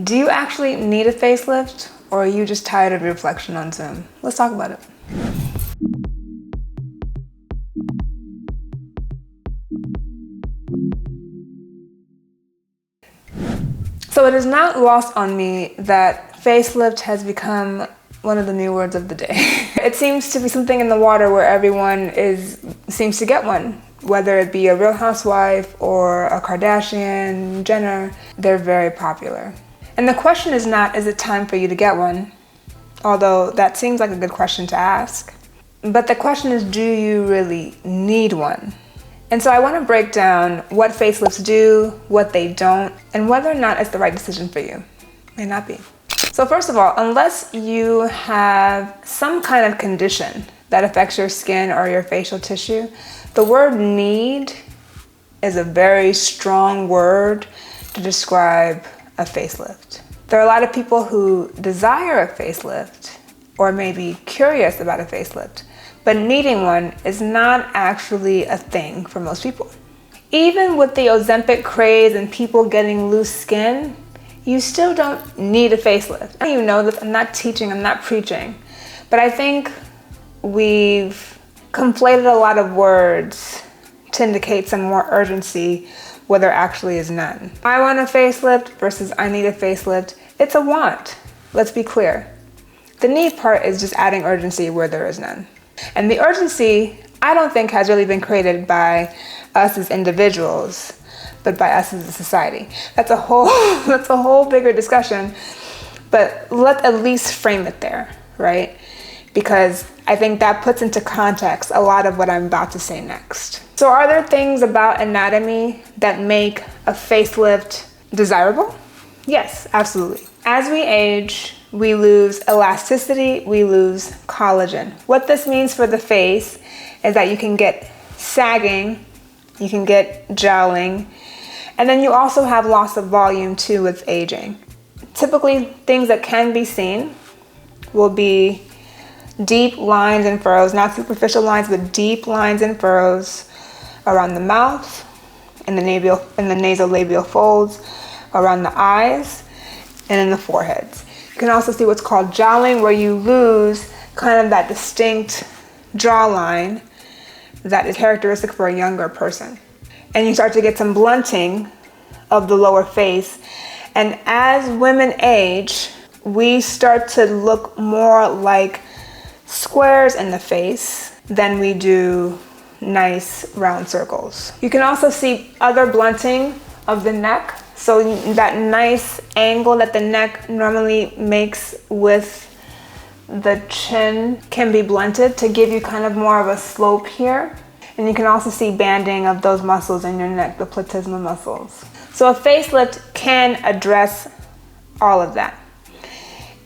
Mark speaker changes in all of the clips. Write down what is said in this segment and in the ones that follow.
Speaker 1: Do you actually need a facelift, or are you just tired of your reflection on Zoom? Let's talk about it. So it is not lost on me that facelift has become one of the new words of the day. It seems to be something in the water where everyone seems to get one. Whether it be a Real Housewife or a Kardashian, Jenner, they're very popular. And the question is not, is it time for you to get one? Although that seems like a good question to ask. But the question is, do you really need one? And so I want to break down what facelifts do, what they don't, and whether or not it's the right decision for you. May not be. So first of all, unless you have some kind of condition that affects your skin or your facial tissue, the word need is a very strong word to describe a facelift. There are a lot of people who desire a facelift or may be curious about a facelift, but needing one is not actually a thing for most people. Even with the Ozempic craze and people getting loose skin, you still don't need a facelift. You know this, I'm not teaching, I'm not preaching, but I think we've conflated a lot of words to indicate some more urgency where there actually is none. I want a facelift versus I need a facelift. It's a want, let's be clear. The need part is just adding urgency where there is none. And the urgency, I don't think, has really been created by us as individuals, but by us as a society. That's a whole bigger discussion, but let's at least frame it there, right? Because I think that puts into context a lot of what I'm about to say next. So are there things about anatomy that make a facelift desirable? Yes, absolutely. As we age, we lose elasticity, we lose collagen. What this means for the face is that you can get sagging, you can get jowling, and then you also have loss of volume too with aging. Typically, things that can be seen will be deep lines and furrows, not superficial lines, but deep lines and furrows around the mouth, in the nasolabial folds, around the eyes, and in the foreheads. You can also see what's called jowling, where you lose kind of that distinct jawline that is characteristic for a younger person. And you start to get some blunting of the lower face. And as women age, we start to look more like squares in the face than we do nice round circles. You can also see other blunting of the neck. So that nice angle that the neck normally makes with the chin can be blunted to give you kind of more of a slope here. And you can also see banding of those muscles in your neck, the platysma muscles. So a facelift can address all of that.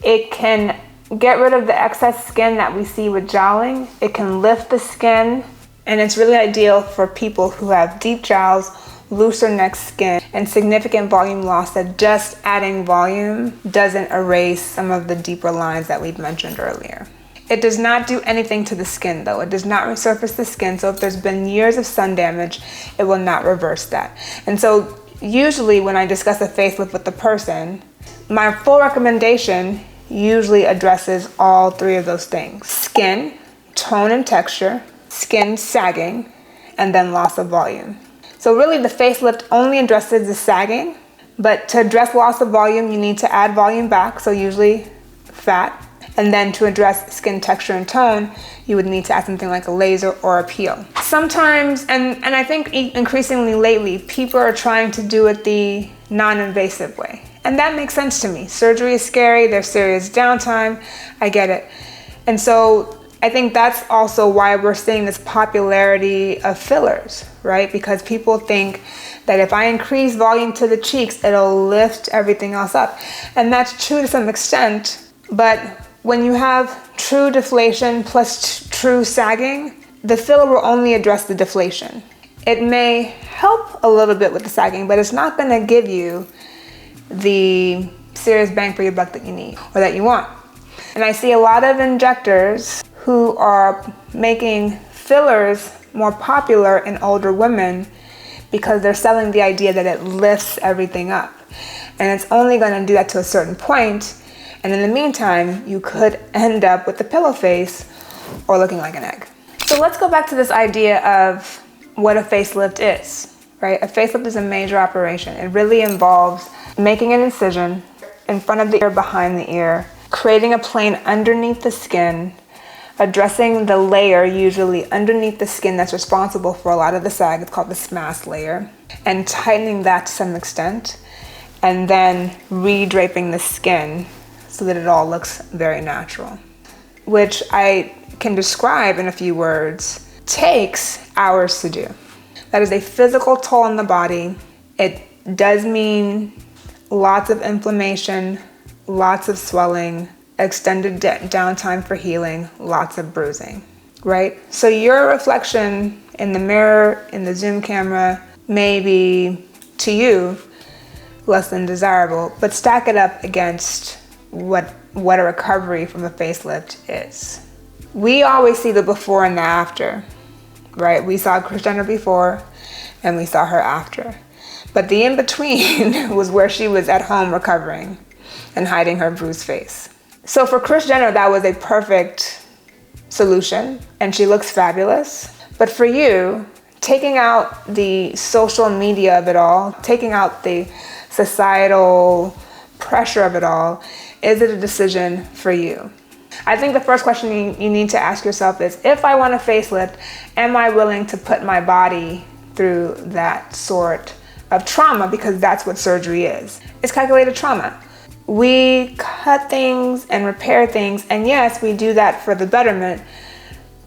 Speaker 1: It can get rid of the excess skin that we see with jowling. It can lift the skin, and it's really ideal for people who have deep jowls, looser neck skin, and significant volume loss, that just adding volume doesn't erase some of the deeper lines that we've mentioned earlier. It does not do anything to the skin though. It does not resurface the skin, so if there's been years of sun damage, it will not reverse that. And so usually when I discuss a facelift with the person, my full recommendation usually addresses all three of those things: skin, tone and texture, skin sagging, and then loss of volume. So really the facelift only addresses the sagging, but to address loss of volume, you need to add volume back, so usually fat. And then to address skin texture and tone, you would need to add something like a laser or a peel. Sometimes, and I think increasingly lately, people are trying to do it the non-invasive way. And that makes sense to me. Surgery is scary, there's serious downtime, I get it. And so I think that's also why we're seeing this popularity of fillers, right? Because people think that if I increase volume to the cheeks, it'll lift everything else up. And that's true to some extent, but when you have true deflation plus true sagging, the filler will only address the deflation. It may help a little bit with the sagging, but it's not gonna give you the serious bang for your buck that you need or that you want. And I see a lot of injectors who are making fillers more popular in older women because they're selling the idea that it lifts everything up. And it's only going to do that to a certain point. And in the meantime, you could end up with the pillow face or looking like an egg. So let's go back to this idea of what a facelift is, right? A facelift is a major operation. It really involves making an incision in front of the ear, behind the ear, creating a plane underneath the skin, addressing the layer usually underneath the skin that's responsible for a lot of the sag. It's called the SMAS layer, and tightening that to some extent, and then re-draping the skin so that it all looks very natural, which I can describe in a few words, takes hours to do. That is a physical toll on the body. It does mean lots of inflammation, lots of swelling, extended downtime for healing, lots of bruising, right? So your reflection in the mirror, in the Zoom camera, may be, to you, less than desirable, but stack it up against what a recovery from a facelift is. We always see the before and the after, right? We saw Kris Jenner before and we saw her after. But the in-between was where she was at home recovering and hiding her bruised face. So for Kris Jenner, that was a perfect solution and she looks fabulous. But for you, taking out the social media of it all, taking out the societal pressure of it all, is it a decision for you? I think the first question you need to ask yourself is, if I want a facelift, am I willing to put my body through that sort of trauma? Because that's what surgery is. It's calculated trauma. We cut things and repair things, and yes, we do that for the betterment,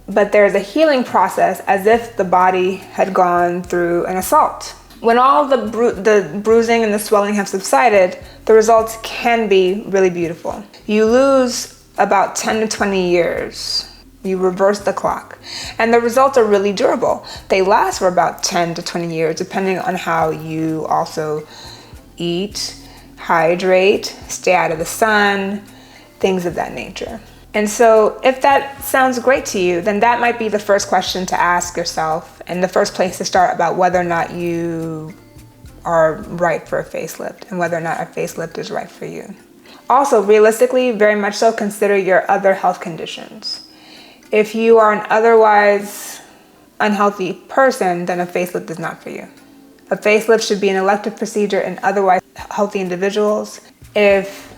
Speaker 1: but there's a healing process as if the body had gone through an assault. When all the bruising and the swelling have subsided, the results can be really beautiful. You lose about 10 to 20 years. You reverse the clock. And the results are really durable. They last for about 10 to 20 years, depending on how you also eat, hydrate, stay out of the sun, things of that nature. And so if that sounds great to you, then that might be the first question to ask yourself and the first place to start about whether or not you are right for a facelift and whether or not a facelift is right for you. Also, realistically, very much so, consider your other health conditions. If you are an otherwise unhealthy person, then a facelift is not for you. A facelift should be an elective procedure in otherwise healthy individuals. If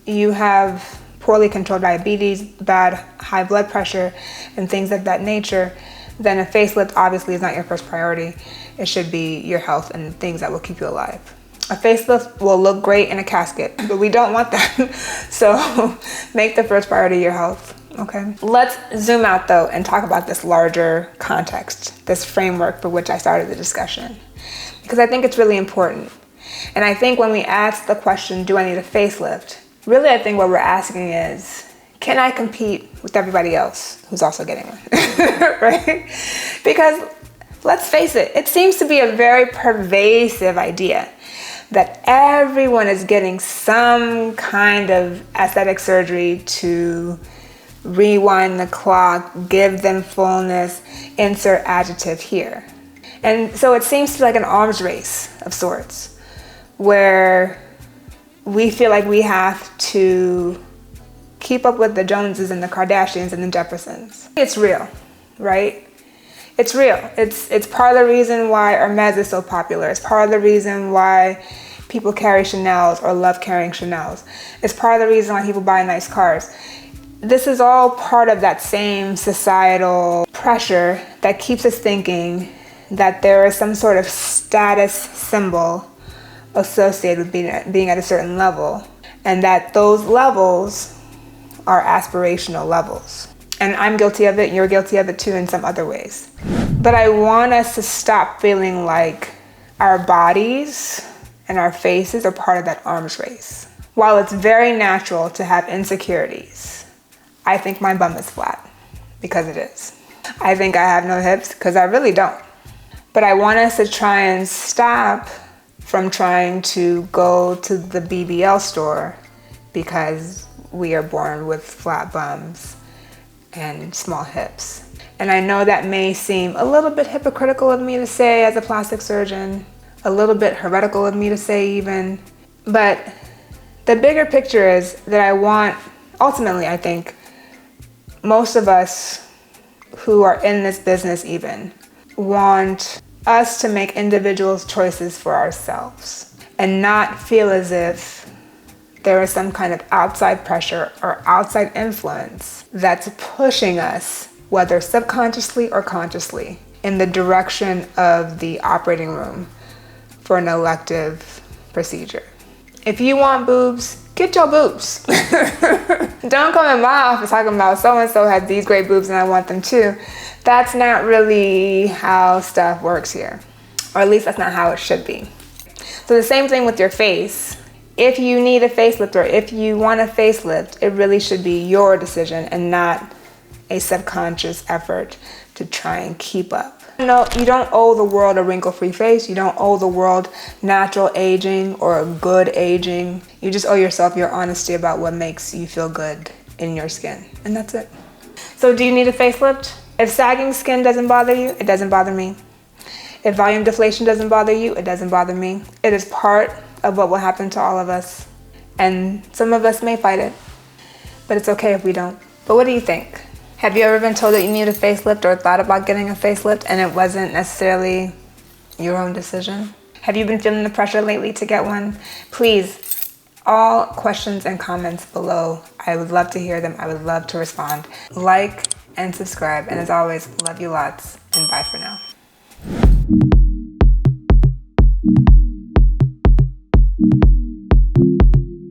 Speaker 1: you have poorly controlled diabetes, bad high blood pressure, and things of that nature, then a facelift obviously is not your first priority. It should be your health and things that will keep you alive. A facelift will look great in a casket, but we don't want that. So make the first priority your health, okay? Let's zoom out though and talk about this larger context, this framework for which I started the discussion, because I think it's really important. And I think when we ask the question, do I need a facelift? Really, I think what we're asking is, can I compete with everybody else who's also getting one, right? Because let's face it, it seems to be a very pervasive idea that everyone is getting some kind of aesthetic surgery to rewind the clock, give them fullness, insert adjective here. And so it seems to be like an arms race of sorts, where we feel like we have to keep up with the Joneses and the Kardashians and the Jeffersons. It's real, right? It's real. It's part of the reason why Hermes is so popular. It's part of the reason why people carry Chanels or love carrying Chanels. It's part of the reason why people buy nice cars. This is all part of that same societal pressure that keeps us thinking that there is some sort of status symbol associated with being at a certain level, and that those levels are aspirational levels. And I'm guilty of it, and you're guilty of it too in some other ways. But I want us to stop feeling like our bodies and our faces are part of that arms race. While it's very natural to have insecurities, I think my bum is flat, because it is. I think I have no hips, because I really don't. But I want us to try and stop from trying to go to the BBL store because we are born with flat bums and small hips. And I know that may seem a little bit hypocritical of me to say as a plastic surgeon, a little bit heretical of me to say even, but the bigger picture is that I want, ultimately I think, most of us who are in this business even want us to make individual choices for ourselves and not feel as if there is some kind of outside pressure or outside influence that's pushing us, whether subconsciously or consciously, in the direction of the operating room for an elective procedure. If you want boobs, get your boobs. Don't come in my office talking about so-and-so had these great boobs and I want them too. That's not really how stuff works here. Or at least that's not how it should be. So the same thing with your face. If you need a facelift or if you want a facelift, it really should be your decision and not a subconscious effort to try and keep up. No, you don't owe the world a wrinkle-free face. You don't owe the world natural aging or a good aging. You just owe yourself your honesty about what makes you feel good in your skin. And that's it. So do you need a facelift? If sagging skin doesn't bother you, it doesn't bother me. If volume deflation doesn't bother you, it doesn't bother me. It is part of what will happen to all of us. And some of us may fight it, but it's okay if we don't. But what do you think? Have you ever been told that you need a facelift or thought about getting a facelift and it wasn't necessarily your own decision? Have you been feeling the pressure lately to get one? Please, all questions and comments below. I would love to hear them. I would love to respond. Like and subscribe. And as always, love you lots and bye for now.